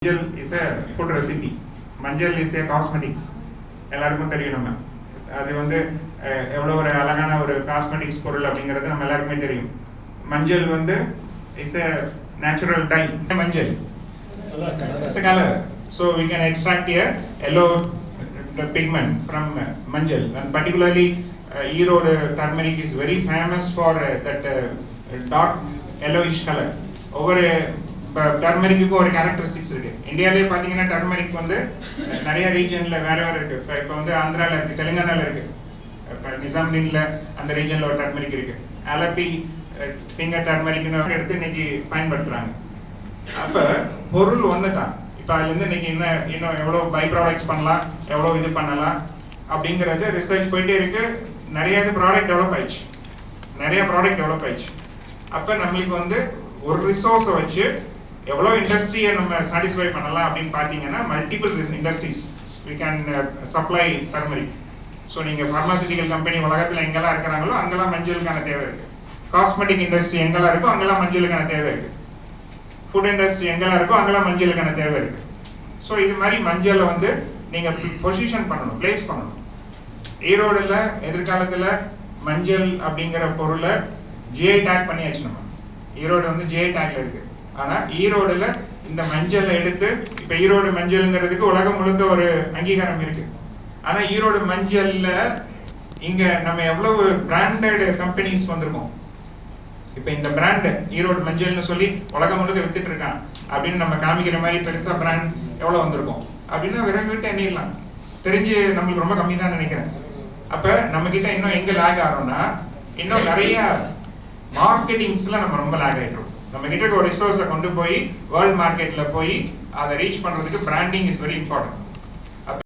Manjal is a food recipe. Manjal is a cosmetics. எல்லாருக்கும் தெரியும் நம்ம அது வந்து எவ்வளோ ஒரு அழகான ஒரு காஸ்மெட்டிக்ஸ் பொருள் அப்படிங்கிறது நம்ம எல்லாருக்குமே தெரியும். மஞ்சள் வந்து இஸ் a natural dye. மஞ்சள் it's a color. So we can extract here yellow pigment from manjal, and particularly Erode turmeric is very famous for that dark yellowish color. ஒவ்வொரு டர்மரிக்கு ஒரு கேரக்டரிஸ்டிக்ஸ் இருக்கு. இந்தியாவிலே பார்த்தீங்கன்னா டர்மரிக் வந்து நிறைய ரீஜன்ல வேற வேற இருக்கு. இப்போ வந்து ஆந்திரால இருக்கு, தெலுங்கானால இருக்கு, இப்போ நிசாமுதீன்ல அந்த ரீஜன்ல ஒரு டர்மரிக் இருக்கு. அலப்பி ஃபிங்கர் டர்மரிக்னு எடுத்து இன்னைக்கு பயன்படுத்துறாங்க. அப்ப பொருள் ஒன்று தான். இப்போ அதுல இருந்து இன்னைக்கு இன்னும் எவ்வளோ பை ப்ராடக்ட்ஸ் பண்ணலாம், எவ்வளோ இது பண்ணலாம் அப்படிங்கிறது ரிசர்ச் போயிட்டே இருக்கு. நிறைய இது ப்ராடக்ட் டெவலப் ஆயிடுச்சு. அப்போ நம்மளுக்கு வந்து ஒரு ரிசோர்ஸை வச்சு எவ்வளோ இண்டஸ்ட்ரியை நம்ம சாட்டிஸ்ஃபை பண்ணலாம் அப்படின்னு பார்த்தீங்கன்னா multiple industries we can supply turmeric. So நீங்கள் ஃபார்மாசிட்டிக்கல் கம்பெனி உலகத்தில் எங்கெல்லாம் இருக்கிறாங்களோ அங்கெல்லாம் மஞ்சளுக்கான தேவை இருக்கு. காஸ்மெட்டிக் இண்டஸ்ட்ரி எங்கெல்லாம் இருக்கோ அங்கெல்லாம் மஞ்சளுக்கான தேவை இருக்கு. ஃபுட் இண்டஸ்ட்ரி எங்கெல்லாம் இருக்கோ அங்கெல்லாம் மஞ்சளுக்கான தேவை இருக்கு. ஸோ இது மாதிரி மஞ்சளை வந்து நீங்கள் பொசிஷன் பண்ணணும், பிளேஸ் பண்ணணும். ஈரோடுல எதிர்காலத்தில் மஞ்சள் அப்படிங்கிற பொருளை ஜிஐ டேக் பண்ணியாச்சு. நம்ம ஈரோடு வந்து ஜிஐ டேக்ல இருக்கு. ஆனா ஈரோடுல இந்த மஞ்சளை எடுத்து இப்ப ஈரோடு மஞ்சள்ங்கிறதுக்கு உலகம் முழுக்க ஒரு அங்கீகாரம் இருக்கு. ஆனா ஈரோடு மஞ்சள்ல இங்க நம்ம எவ்வளவு பிராண்டட் கம்பெனிஸ் வந்திருக்கோம். இப்ப இந்த பிராண்ட் ஈரோடு மஞ்சள்னு சொல்லி உலகம் முழுக்க வித்துட்டு இருக்கான் அப்படின்னு நம்ம காமிக்கிற மாதிரி பெருசா பிராண்ட்ஸ் எவ்வளவு வந்திருக்கும் அப்படின்னா விரைவில் விட்டு எண்ணிடலாம். தெரிஞ்சு நம்மளுக்கு ரொம்ப கம்மி தான் நினைக்கிறேன். அப்ப நம்ம கிட்ட இன்னும் எங்க லேக் ஆகிறோம்னா இன்னும் நிறைய மார்க்கெட்டிங்ஸ்ல நம்ம ரொம்ப லேக் ஆயிட்டோம். நம்ம கிட்ட ஒரு ரிசோர்ஸை கொண்டு போய் வேர்ல்ட் மார்க்கெட்ல போய் அதை ரீச் பண்றதுக்கு பிராண்டிங் இஸ் வெரி இம்பார்ட்டன்ட்.